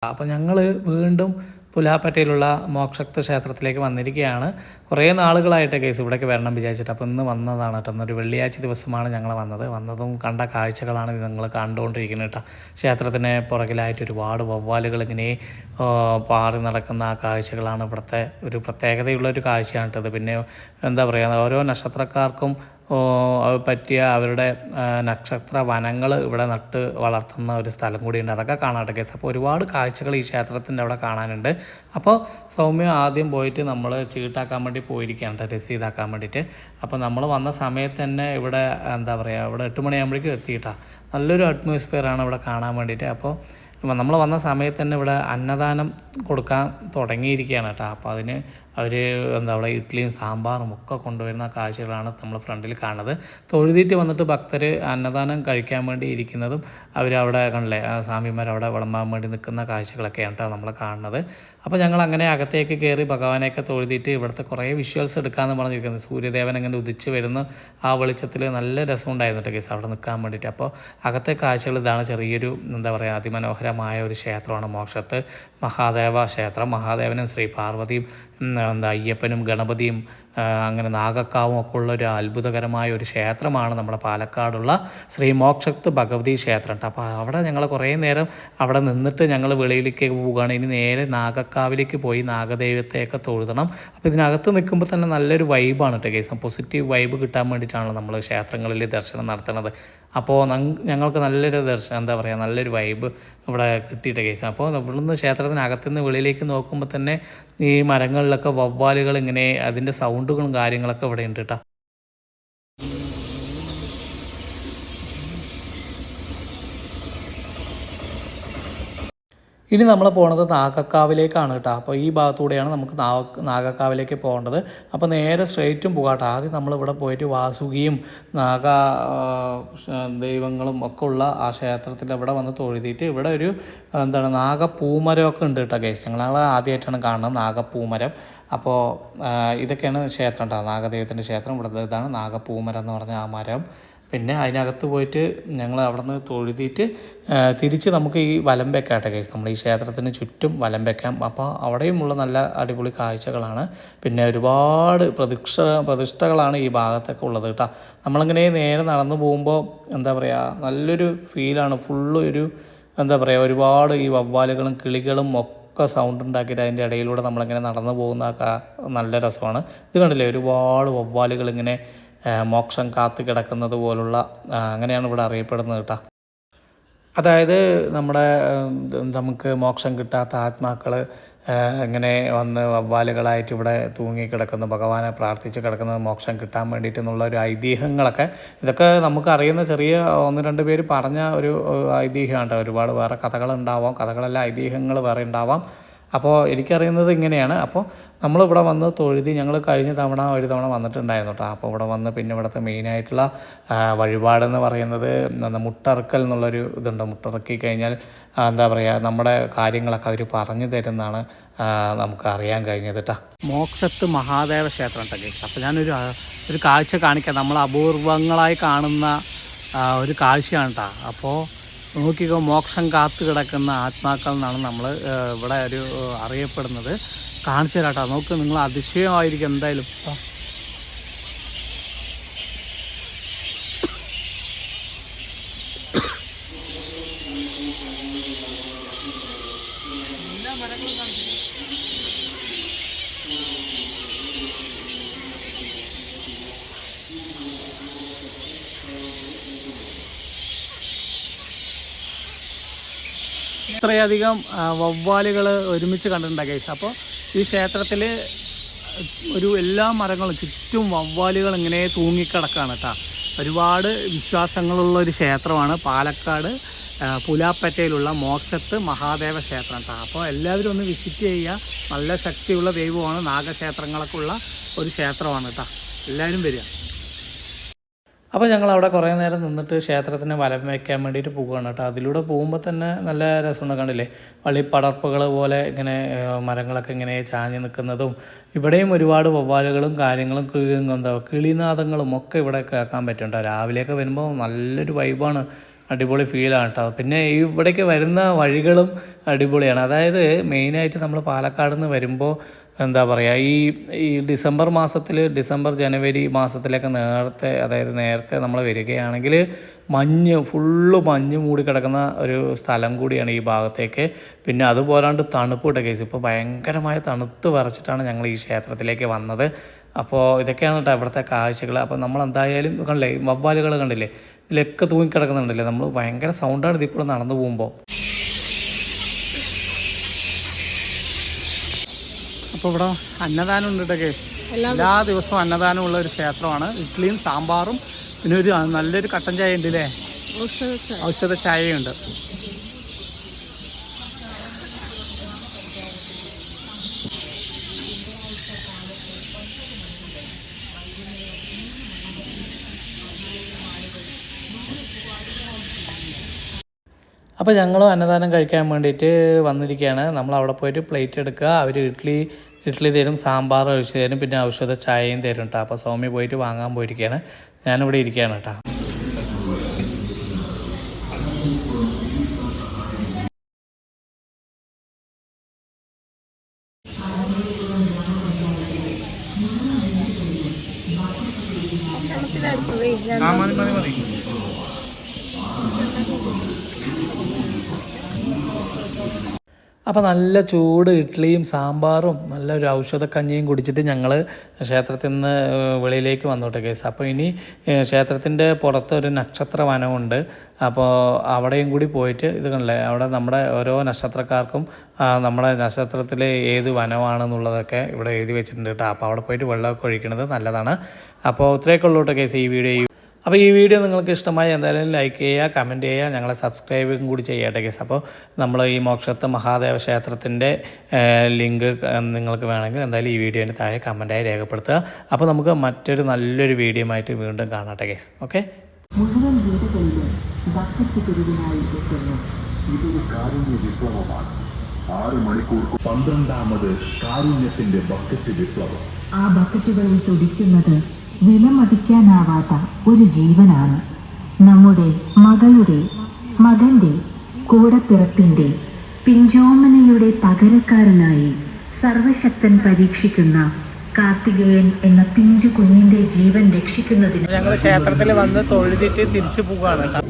അപ്പോൾ ഞങ്ങൾ വീണ്ടും പുലാപ്പറ്റയിലുള്ള മോക്ഷക്ത ക്ഷേത്രത്തിലേക്ക് വന്നിരിക്കുകയാണ്. കുറേ നാളുകളായിട്ട് കേസ് ഇവിടേക്ക് വരണം വിചാരിച്ചിട്ട്. അപ്പോൾ ഇന്ന് വന്നതാണ് കേട്ടോ. ഇന്നൊരു വെള്ളിയാഴ്ച ദിവസമാണ് ഞങ്ങൾ വന്നതും കണ്ട കാഴ്ചകളാണ് നിങ്ങൾ കണ്ടുകൊണ്ടിരിക്കുന്നത് കേട്ടോ. ക്ഷേത്രത്തിന് പുറകിലായിട്ട് ഒരുപാട് വവ്വാലുകൾ ഇങ്ങനെ പാറി നടക്കുന്ന ആ കാഴ്ചകളാണ് ഇവിടുത്തെ ഒരു പ്രത്യേകതയുള്ള ഒരു കാഴ്ചയാണ് കേട്ടത്. പിന്നെ എന്താ പറയുക, ഓരോ നക്ഷത്രക്കാർക്കും പറ്റിയ അവരുടെ നക്ഷത്ര വനങ്ങൾ ഇവിടെ നട്ട് വളർത്തുന്ന ഒരു സ്ഥലം കൂടിയുണ്ട്. അതൊക്കെ കാണാട്ടെ കേസ്. അപ്പോൾ ഒരുപാട് കാഴ്ചകൾ ഈ ക്ഷേത്രത്തിൻ്റെ അവിടെ കാണാനുണ്ട്. അപ്പോൾ സൗമ്യ ആദ്യം പോയിട്ട് നമ്മൾ ചീട്ടാക്കാൻ വേണ്ടി പോയിരിക്കുകയാണ്, രസീതാക്കാൻ വേണ്ടിയിട്ട്. അപ്പോൾ നമ്മൾ വന്ന സമയത്ത് തന്നെ ഇവിടെ എന്താ പറയുക, ഇവിടെ 8 മണിയാകുമ്പോഴേക്കും എത്തിയിട്ടാണ്. നല്ലൊരു അറ്റ്മോസ്ഫിയറാണ് ഇവിടെ കാണാൻ വേണ്ടിയിട്ട്. അപ്പോൾ നമ്മൾ വന്ന സമയത്ത് തന്നെ ഇവിടെ അന്നദാനം കൊടുക്കാൻ തുടങ്ങിയിരിക്കുകയാണ് കേട്ടോ. അപ്പോൾ അതിന് അവർ എന്താ പറയുക, ഇഡ്ഡലിയും സാമ്പാറും ഒക്കെ കൊണ്ടുവരുന്ന കാഴ്ചകളാണ് നമ്മൾ ഫ്രണ്ടിൽ കാണുന്നത്. തൊഴുതിയിട്ട് വന്നിട്ട് ഭക്തർ അന്നദാനം കഴിക്കാൻ വേണ്ടി ഇരിക്കുന്നതും അവരവിടെ കണ്ടില്ലേ, സ്വാമിമാരവിടെ വിളമ്പാൻ വേണ്ടി നിൽക്കുന്ന കാഴ്ചകളൊക്കെയാണ് കേട്ടോ നമ്മൾ കാണുന്നത്. അപ്പോൾ ഞങ്ങൾ അങ്ങനെ അകത്തേക്ക് കയറി ഭഗവാനെയൊക്കെ തൊഴുതിയിട്ട് ഇവിടുത്തെ കുറേ വിഷ്വൽസ് എടുക്കാമെന്ന് പറഞ്ഞിരിക്കുന്നത്. സൂര്യദേവൻ അങ്ങനെ ഉദിച്ച് വരുന്ന ആ വെളിച്ചത്തിൽ നല്ല രസമുണ്ടായിരുന്നു കേട്ടോ കേസ് അവിടെ നിൽക്കാൻ വേണ്ടിയിട്ട്. അപ്പോൾ അകത്തെ കാഴ്ചകൾ ഇതാണ്. ചെറിയൊരു എന്താ പറയുക, അതിമനോഹരമായ ഒരു ക്ഷേത്രമാണ് മോക്ഷത്ത് മഹാദേവ ക്ഷേത്രം. മഹാദേവനും ശ്രീ പാർവതിയും അയ്യപ്പനും ഗണപതിയും അങ്ങനെ നാഗക്കാവും ഒക്കെ ഉള്ള ഒരു അത്ഭുതകരമായ ഒരു ക്ഷേത്രമാണ് നമ്മുടെ പാലക്കാടുള്ള ശ്രീ മോക്ഷത്ത് ഭഗവതി ക്ഷേത്രം കേട്ടോ. അപ്പോൾ അവിടെ ഞങ്ങൾ കുറേ നേരം അവിടെ നിന്നിട്ട് ഞങ്ങൾ വെളിയിലേക്ക് പോവുകയാണ്. ഇനി നേരെ നാഗക്കാവിലേക്ക് പോയി നാഗദൈവത്തെയൊക്കെ തൊഴുതണം. അപ്പോൾ ഇതിനകത്ത് നിൽക്കുമ്പോൾ തന്നെ നല്ലൊരു വൈബാണ് കേട്ടോ കേസ്. പോസിറ്റീവ് വൈബ് കിട്ടാൻ വേണ്ടിയിട്ടാണ് നമ്മൾ ക്ഷേത്രങ്ങളിൽ ദർശനം നടത്തുന്നത്. അപ്പോൾ ഞങ്ങൾക്ക് നല്ലൊരു എന്താ പറയുക, നല്ലൊരു വൈബ് ഇവിടെ കിട്ടിയിട്ട് കേസ്. അപ്പോൾ ഇവിടുന്ന് ക്ഷേത്രത്തിനകത്തുനിന്ന് വെളിയിലേക്ക് നോക്കുമ്പോൾ തന്നെ ഈ മരങ്ങളിലൊക്കെ വവ്വാലുകൾ ഇങ്ങനെ അതിൻ്റെ സൗണ്ടുകളും കാര്യങ്ങളൊക്കെ ഇവിടെ ഉണ്ട് കേട്ടോ. ഇനി നമ്മൾ പോണത് നാഗക്കാവിലേക്കാണ് കേട്ടോ. അപ്പോൾ ഈ ഭാഗത്തൂടെയാണ് നമുക്ക് നാഗക്കാവിലേക്ക് പോകേണ്ടത്. അപ്പോൾ നേരെ സ്ട്രെയിറ്റും പോകാട്ടോ. ആദ്യം നമ്മളിവിടെ പോയിട്ട് വാസുകിയും ദൈവങ്ങളും ഒക്കെ ഉള്ള ആ ക്ഷേത്രത്തിൽ ഇവിടെ വന്ന് തൊഴുതിയിട്ട് ഇവിടെ ഒരു നാഗപ്പൂമരമൊക്കെ ഉണ്ട് കേട്ടോ ഗൈസ്. ഞങ്ങൾ ആദ്യമായിട്ടാണ് കാണുന്നത് നാഗപ്പൂമരം. അപ്പോൾ ഇതൊക്കെയാണ് ക്ഷേത്രം കേട്ടോ, നാഗദൈവത്തിൻ്റെ ക്ഷേത്രം. ഇവിടെ ഇതാണ് നാഗപ്പൂമരം എന്ന് പറഞ്ഞ ആ മരം. പിന്നെ അതിനകത്ത് പോയിട്ട് ഞങ്ങൾ അവിടെ നിന്ന് തൊഴുതിയിട്ട് തിരിച്ച് നമുക്ക് ഈ വലം വെക്കാട്ടെ കേസ്. നമ്മൾ ഈ ക്ഷേത്രത്തിന് ചുറ്റും വലം വെക്കാം. അപ്പോൾ അവിടെയുമുള്ള നല്ല അടിപൊളി കാഴ്ചകളാണ്. പിന്നെ ഒരുപാട് പ്രതിഷ്ഠകളാണ് ഈ ഭാഗത്തൊക്കെ ഉള്ളത് കേട്ടോ. നമ്മളിങ്ങനെ നേരെ നടന്നു പോകുമ്പോൾ എന്താ പറയുക, നല്ലൊരു ഫീലാണ്. ഫുള്ള് ഒരു എന്താ പറയുക, ഒരുപാട് ഈ വവ്വാലുകളും കിളികളും ഒക്കെ സൗണ്ട് ഉണ്ടാക്കിയിട്ട് അതിൻ്റെ ഇടയിലൂടെ നമ്മളിങ്ങനെ നടന്നു പോകുന്നതൊക്കെ നല്ല രസമാണ്. ഇത് കണ്ടില്ലേ, ഒരുപാട് വവ്വാലുകൾ ഇങ്ങനെ മോക്ഷം കാത്തു കിടക്കുന്നത് പോലുള്ള അങ്ങനെയാണ് ഇവിടെ അറിയപ്പെടുന്നത് കേട്ടോ. അതായത് നമ്മുടെ നമുക്ക് മോക്ഷം കിട്ടാത്ത ആത്മാക്കൾ ഇങ്ങനെ വന്ന് വവ്വാലുകളായിട്ട് ഇവിടെ തൂങ്ങിക്കിടക്കുന്നു, ഭഗവാനെ പ്രാർത്ഥിച്ച് കിടക്കുന്നത് മോക്ഷം കിട്ടാൻ വേണ്ടിയിട്ട് എന്നുള്ള ഒരു ഐതിഹ്യങ്ങളൊക്കെ, ഇതൊക്കെ നമുക്കറിയുന്ന ചെറിയ 1-2 പേര് പറഞ്ഞ ഒരു ഐതിഹ്യമാണ്. ഒരുപാട് വേറെ കഥകളുണ്ടാവാം, കഥകളെല്ലാം ഐതിഹ്യങ്ങൾ വേറെ ഉണ്ടാവാം. അപ്പോൾ എനിക്കറിയുന്നത് ഇങ്ങനെയാണ്. അപ്പോൾ നമ്മളിവിടെ വന്ന് തൊഴുതി, ഞങ്ങൾ കഴിഞ്ഞ തവണ ഒരു തവണ വന്നിട്ടുണ്ടായിരുന്നു കേട്ടോ. അപ്പോൾ ഇവിടെ വന്ന് പിന്നെ ഇവിടുത്തെ മെയിനായിട്ടുള്ള വഴിപാടെന്ന് പറയുന്നത് മുട്ടറക്കൽ എന്നുള്ളൊരു ഇതുണ്ട്. മുട്ടിറക്കി കഴിഞ്ഞാൽ എന്താ പറയുക, നമ്മുടെ കാര്യങ്ങളൊക്കെ അവർ പറഞ്ഞു തരുന്നതാണ് നമുക്ക് അറിയാൻ കഴിഞ്ഞത് കേട്ടോ. മോക്ഷത്ത് മഹാദേവ ക്ഷേത്രം ഉണ്ടല്ലേ. അപ്പോൾ ഞാനൊരു കാഴ്ച കാണിക്കാം. നമ്മൾ അപൂർവങ്ങളായി കാണുന്ന ഒരു കാഴ്ചയാണ് കേട്ടോ. അപ്പോൾ നോക്കിക്കോ, മോക്ഷം കാത്തു കിടക്കുന്ന ആത്മാക്കൾ എന്നാണ് നമ്മൾ ഇവിടെ ഒരു അറിയപ്പെടുന്നത്. കാണിച്ചു തരാട്ടോ, നോക്ക്, നിങ്ങൾ അതിശയമായിരിക്കും എന്തായാലും. എല്ലാ മരങ്ങളും കാണിച്ചു. ഇത്രയധികം വവ്വാലുകൾ ഒരുമിച്ച് കണ്ടിട്ടുണ്ട് ഗൈസ്. അപ്പോൾ ഈ ക്ഷേത്രത്തിൽ എല്ലാ മരങ്ങളും ചുറ്റും വവ്വാലുകൾ ഇങ്ങനെ തൂങ്ങിക്കിടക്കുകയാണ് കേട്ടോ. ഒരുപാട് വിശ്വാസങ്ങളുള്ള ഒരു ക്ഷേത്രമാണ് പാലക്കാട് പുലാപ്പറ്റയിലുള്ള മോക്ഷത്ത് മഹാദേവ ക്ഷേത്രം കേട്ടോ. അപ്പോൾ എല്ലാവരും ഒന്ന് വിസിറ്റ് ചെയ്യുക. നല്ല ശക്തിയുള്ള ദൈവമാണ്, നാഗക്ഷേത്രങ്ങളൊക്കെ ഉള്ള ഒരു ക്ഷേത്രമാണ് കേട്ടോ. എല്ലാവരും വരിക. അപ്പോൾ ഞങ്ങൾ അവിടെ കുറേ നേരം നിന്നിട്ട് ക്ഷേത്രത്തിന് വലം വയ്ക്കാൻ വേണ്ടിയിട്ട് പോകുകയാണ് കേട്ടോ. അതിലൂടെ പോകുമ്പോൾ തന്നെ നല്ല രസമുണ്ട്, കണ്ടില്ലേ, വള്ളിപ്പടർപ്പുകൾ പോലെ ഇങ്ങനെ മരങ്ങളൊക്കെ ഇങ്ങനെ ചാഞ്ഞ് നിൽക്കുന്നതും. ഇവിടെയും ഒരുപാട് വവ്വാലുകളും കാര്യങ്ങളും കിളിനാദങ്ങളും ഒക്കെ ഇവിടെ കേൾക്കാൻ പറ്റും കേട്ടോ. രാവിലെയൊക്കെ വരുമ്പോൾ നല്ലൊരു വൈബാണ്. അടിപൊളി ഫീലാണ് കേട്ടോ. പിന്നെ ഇവിടേക്ക് വരുന്ന വഴികളും അടിപൊളിയാണ്. അതായത് മെയിനായിട്ട് നമ്മൾ പാലക്കാട് നിന്ന് വരുമ്പോൾ എന്താ പറയുക, ഈ ഡിസംബർ മാസത്തിൽ, ഡിസംബർ ജനുവരി മാസത്തിലൊക്കെ നേരത്തെ നമ്മൾ വരികയാണെങ്കിൽ ഫുള്ള് മഞ്ഞ് മൂടി കിടക്കുന്ന ഒരു സ്ഥലം കൂടിയാണ് ഈ ഭാഗത്തേക്ക്. പിന്നെ അതുപോലാണ്ട് തണുപ്പ് കേട്ടോ കേസ്. ഇപ്പോൾ ഭയങ്കരമായ തണുത്ത് വിറച്ചിട്ടാണ് ഞങ്ങൾ ഈ ക്ഷേത്രത്തിലേക്ക് വന്നത്. അപ്പോൾ ഇതൊക്കെയാണ് കേട്ടോ ഇവിടുത്തെ കാഴ്ചകൾ. അപ്പോൾ നമ്മൾ എന്തായാലും കണ്ടില്ലേ, വവ്വാലുകൾ കണ്ടില്ലേ, ഇതിലൊക്കെ തൂങ്ങിക്കിടക്കുന്നുണ്ടല്ലേ. നമ്മൾ ഭയങ്കര സൗണ്ടാണ് ഇതിൽ കൂടെ നടന്നു പോകുമ്പോൾ. അപ്പോൾ ഇവിടെ അന്നദാനം ഉണ്ട് കേട്ടോ കേസ്. എല്ലാ ദിവസവും അന്നദാനമുള്ള ഒരു ക്ഷേത്രമാണ്. ഇഡ്ഡലിയും സാമ്പാറും പിന്നെ ഒരു നല്ലൊരു കട്ടൻ ചായ ഉണ്ട് അല്ലേ, ഔഷധ ചായയുണ്ട്. അപ്പോൾ ഞങ്ങൾ അന്നദാനം കഴിക്കാൻ വേണ്ടിയിട്ട് വന്നിരിക്കുകയാണ്. നമ്മൾ അവിടെ പോയിട്ട് പ്ലേറ്റ് എടുക്കുക, അവർ ഇഡ്ഡലി തരും, സാമ്പാർ ഒഴിച്ച് തരും, പിന്നെ ഔഷധ ചായയും തരും കേട്ടോ. അപ്പോൾ സൗമ്യ പോയിട്ട് വാങ്ങാൻ പോയിരിക്കുകയാണ്, ഞാനിവിടെ ഇരിക്കുകയാണ് കേട്ടോ. മതി. അപ്പോൾ നല്ല ചൂട് ഇഡ്ഡലിയും സാമ്പാറും നല്ലൊരു ഔഷധക്കഞ്ഞിയും കുടിച്ചിട്ട് ഞങ്ങൾ ക്ഷേത്രത്തിൽ നിന്ന് വെളിയിലേക്ക് വന്നോട്ടെ കേസ്. അപ്പോൾ ഇനി ക്ഷേത്രത്തിൻ്റെ പുറത്ത് ഒരു നക്ഷത്ര വനമുണ്ട്. അപ്പോൾ അവിടെയും കൂടി പോയിട്ട് ഇത് കണ്ടില്ലേ, അവിടെ നമ്മുടെ ഓരോ നക്ഷത്രക്കാർക്കും നമ്മുടെ നക്ഷത്രത്തിൽ ഏത് വനമാണെന്നുള്ളതൊക്കെ ഇവിടെ എഴുതി വെച്ചിട്ടുണ്ട് കേട്ടോ. അപ്പോൾ അവിടെ പോയിട്ട് വെള്ളമൊക്കെ ഒഴിക്കുന്നത് നല്ലതാണ്. അപ്പോൾ ഇത്രയൊക്കെ ഉള്ളൂ കേട്ടോ കേസ് ഈ വീഡിയോ. അപ്പോൾ ഈ വീഡിയോ നിങ്ങൾക്ക് ഇഷ്ടമായി എന്തായാലും ലൈക്ക് ചെയ്യുക, കമൻറ്റ് ചെയ്യുക, ഞങ്ങളെ സബ്സ്ക്രൈബും കൂടി ചെയ്യട്ടെ കേസ്. അപ്പോൾ നമ്മൾ ഈ മോക്ഷത്ത് മഹാദേവ ക്ഷേത്രത്തിൻ്റെ ലിങ്ക് നിങ്ങൾക്ക് വേണമെങ്കിൽ എന്തായാലും ഈ വീഡിയോന് താഴെ കമൻറ്റായി രേഖപ്പെടുത്തുക. അപ്പോൾ നമുക്ക് മറ്റൊരു നല്ലൊരു വീഡിയോ ആയിട്ട് വീണ്ടും കാണട്ടെ കേസ്. ഓക്കെ. മുഴുവൻ വീടുകളിലും ബക്കറ്റ് പിരിവിനായി എത്തുന്നു. ഇതൊരു കാരുണ്യ വിപ്ലവമാണ്. 6 മണിക്കൂർ 12ാമത് കാരുണ്യത്തിന്റെ ബക്കറ്റ് വിപ്ലവം. ആ ബക്കറ്റുകളിൽ തുടിക്കുന്നത് വിലമതിക്കാനാവാത്ത ഒരു ജീവനാണ്. നമ്മുടെ മകളുടെ, മകന്റെ, കൂടപ്പിറപ്പിന്റെ, പിഞ്ചോമനയുടെ പകരക്കാരനായി സർവശക്തൻ പരീക്ഷിക്കുന്ന കാർത്തികേയൻ എന്ന പിഞ്ചു കുഞ്ഞിന്റെ ജീവൻ രക്ഷിക്കുന്നതിന് ഞങ്ങൾ ക്ഷേത്രത്തിൽ വന്ന് തൊഴുതിട്ട് തിരിച്ചു പോവുകയാണ് കേട്ടോ.